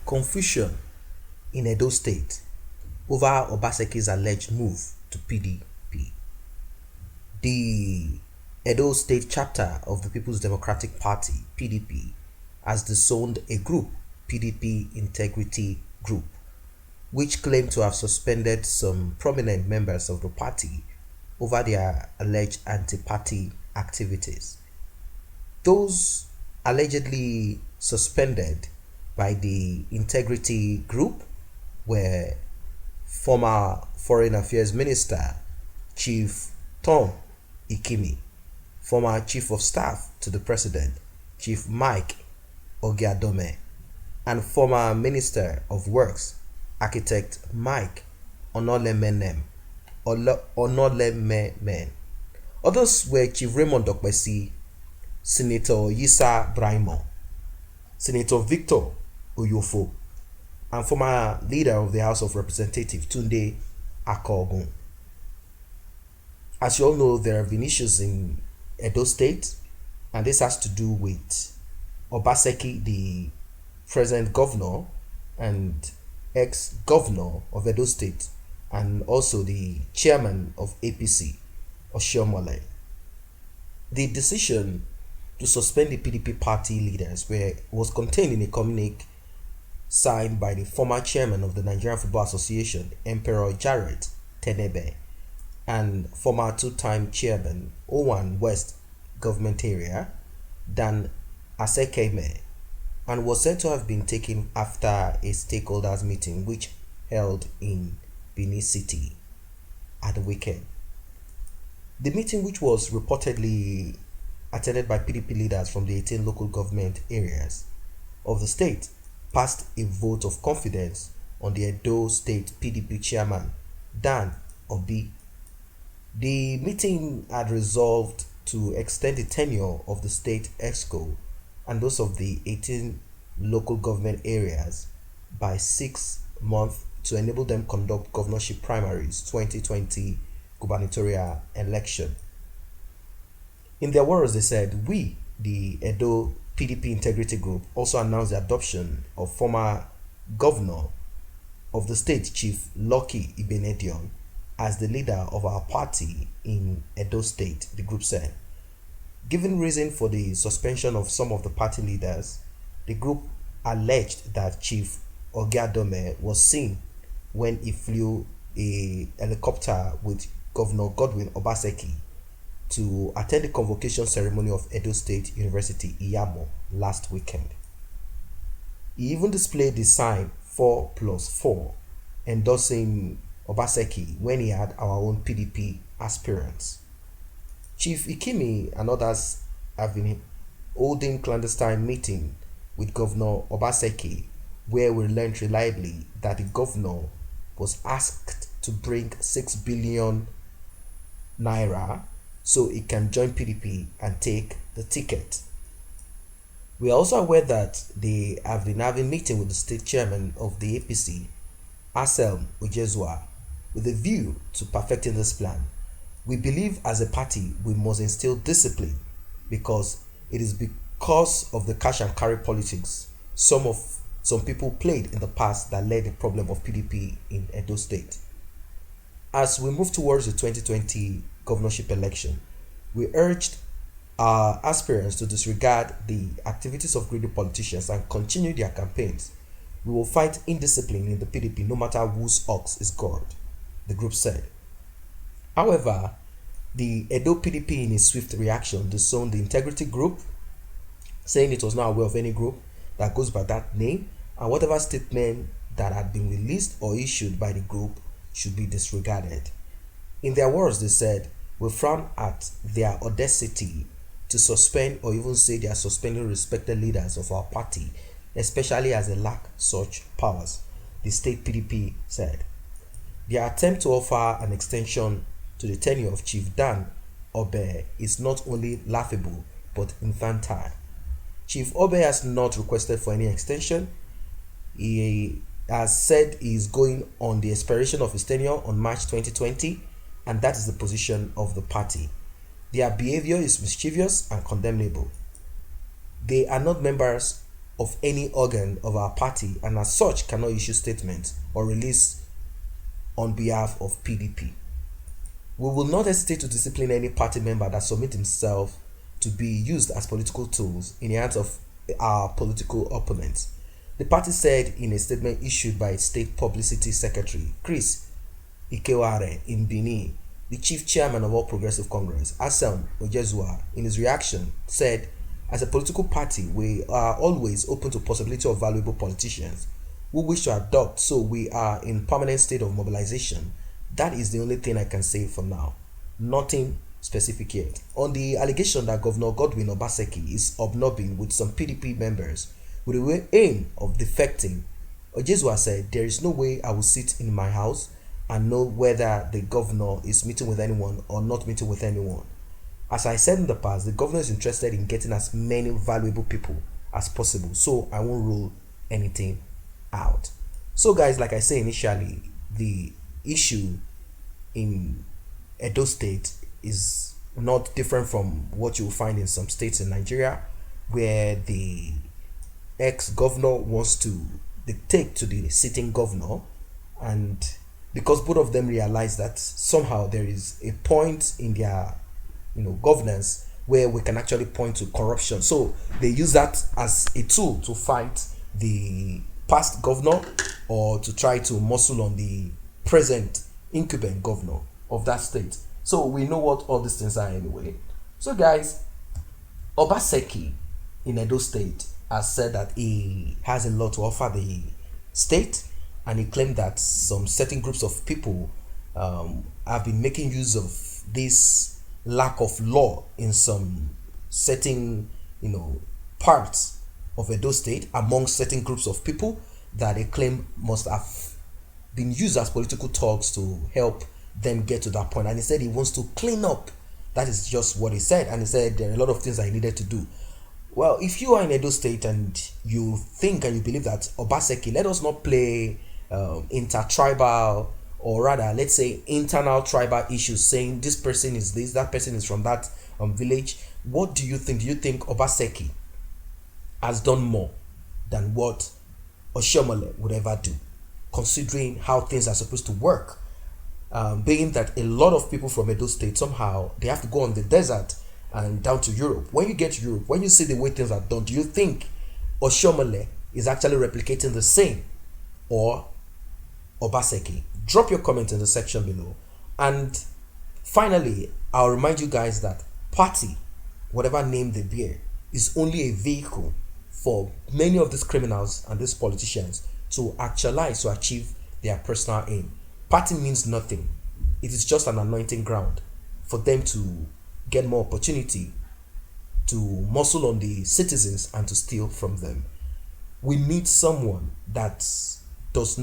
Confusion in Edo State over Obaseki's alleged move to PDP. The Edo State chapter of the People's Democratic Party, PDP, has disowned a group, PDP Integrity Group, which claimed to have suspended some prominent members of the party over their alleged anti-party activities. Those allegedly suspended by the Integrity Group were former Foreign Affairs Minister Chief Tom Ikimi, former Chief of Staff to the President Chief Mike Ogiadome, and former Minister of Works Architect Mike Onolemenem. Others were Chief Raymond Dokbesi, Senator Yisa Braimo, Senator Victor Oyofo, and former leader of the House of Representatives Tunde Akogun. As you all know, there have been issues in Edo State, and this has to do with Obaseki, the present governor and ex-governor of Edo State, and also the chairman of APC, Oshiomhole. The decision to suspend the PDP party leaders was contained in a communique signed by the former chairman of the Nigerian Football Association, Emperor Jared Tenebe, and former two-time chairman, Owan West Government Area, Dan Asekeme, and was said to have been taken after a stakeholders meeting which held in Benin City at the weekend. The meeting, which was reportedly attended by PDP leaders from the 18 local government areas of the state, passed a vote of confidence on the Edo State PDP chairman, Dan Obi. The meeting had resolved to extend the tenure of the state exco and those of the 18 local government areas by 6 months to enable them conduct governorship primaries 2020 gubernatorial election. In their words, they said, "We, the Edo PDP Integrity Group, also announced the adoption of former governor of the state, Chief Lucky Ibenedion, as the leader of our party in Edo State," the group said. Given reason for the suspension of some of the party leaders, the group alleged that Chief Ogiadome was seen when he flew a helicopter with Governor Godwin Obaseki to attend the convocation ceremony of Edo State University, Iyamo, last weekend. He even displayed the sign 4+4, endorsing Obaseki when he had our own PDP aspirants. Chief Ikimi and others have been holding clandestine meeting with Governor Obaseki, where we learned reliably that the governor was asked to bring 6 billion naira so he can join PDP and take the ticket. We are also aware that they have been having meeting with the state chairman of the APC, Anselm Ojezua, with a view to perfecting this plan. We believe as a party we must instill discipline because it is because of the cash and carry politics some people played in the past that led the problem of PDP in Edo State. As we move towards the 2020 governorship election, we urged our aspirants to disregard the activities of greedy politicians and continue their campaigns. We will fight indiscipline in the PDP no matter whose ox is gored, the group said. However, the Edo PDP, in a swift reaction, disowned the Integrity Group, saying it was not aware of any group that goes by that name, and whatever statement that had been released or issued by the group should be disregarded. In their words, they said, "We frown at their audacity to suspend or even say they are suspending respected leaders of our party, especially as they lack such powers," the state PDP said. Their attempt to offer an extension to the tenure of Chief Dan Obe is not only laughable but infantile. Chief Obe has not requested for any extension. He has said he is going on the expiration of his tenure on March 2020, and that is the position of the party. Their behavior is mischievous and condemnable. They are not members of any organ of our party, and as such cannot issue statements or release on behalf of PDP. We will not hesitate to discipline any party member that submit himself to be used as political tools in the hands of our political opponents. The party said in a statement issued by its state publicity secretary, Chris Ikeware in Benin. The chief chairman of All Progressive Congress, Asam Ojezua, in his reaction said, as a political party, we are always open to possibility of valuable politicians who wish to adopt, so we are in permanent state of mobilization. That is the only thing I can say for now. Nothing specific yet. On the allegation that Governor Godwin Obaseki is hobnobbing with some PDP members with the aim of defecting, Ojezua said, there is no way I will sit in my house and know whether the governor is meeting with anyone or not meeting with anyone. As I said in the past, the governor is interested in getting as many valuable people as possible, so I won't rule anything out. So guys, like I said initially, the issue in Edo State is not different from what you will find in some states in Nigeria, where the ex-governor wants to dictate to the sitting governor, and because both of them realize that somehow there is a point in their governance where we can actually point to corruption, so they use that as a tool to fight the past governor or to try to muscle on the present incumbent governor of that state. So we know what all these things are anyway. So guys, Obaseki in Edo State has said that he has a lot to offer the state, and he claimed that some certain groups of people have been making use of this lack of law in some certain parts of Edo State among certain groups of people that they claim must have been used as political talks to help them get to that point. And he said he wants to clean up. That is just what he said. And he said there are a lot of things that he needed to do. Well, if you are in Edo State and you think and you believe that Obaseki, let us not play intertribal, or rather let's say internal tribal issues, saying this person is this, that person is from that village. What do you think? Do you think Obaseki has done more than what Oshiomhole would ever do, considering how things are supposed to work? Being that a lot of people from Edo State, somehow they have to go on the desert and down to Europe. When you get to Europe, when you see the way things are done, do you think Oshiomhole is actually replicating the same, or Obaseki? Drop your comment in the section below. And finally, I'll remind you guys that party, whatever name they bear, is only a vehicle for many of these criminals and these politicians to actualize, to achieve their personal aim. Party means nothing. It is just an anointing ground for them to get more opportunity to muscle on the citizens and to steal from them. We need someone that is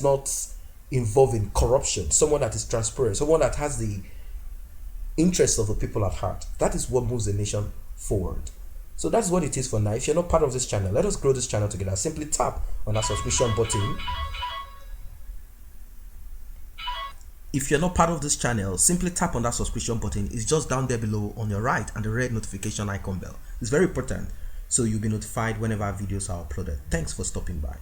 not involved in corruption, someone that is transparent, someone that has the interests of the people at heart. That is what moves the nation forward. So that's what it is for now. If you're not part of this channel, let us grow this channel together. Simply tap on that subscription button. If you're not part of this channel, simply tap on that subscription button. It's just down there below on your right, and the red notification icon bell. It's very important, so you'll be notified whenever our videos are uploaded. Thanks for stopping by.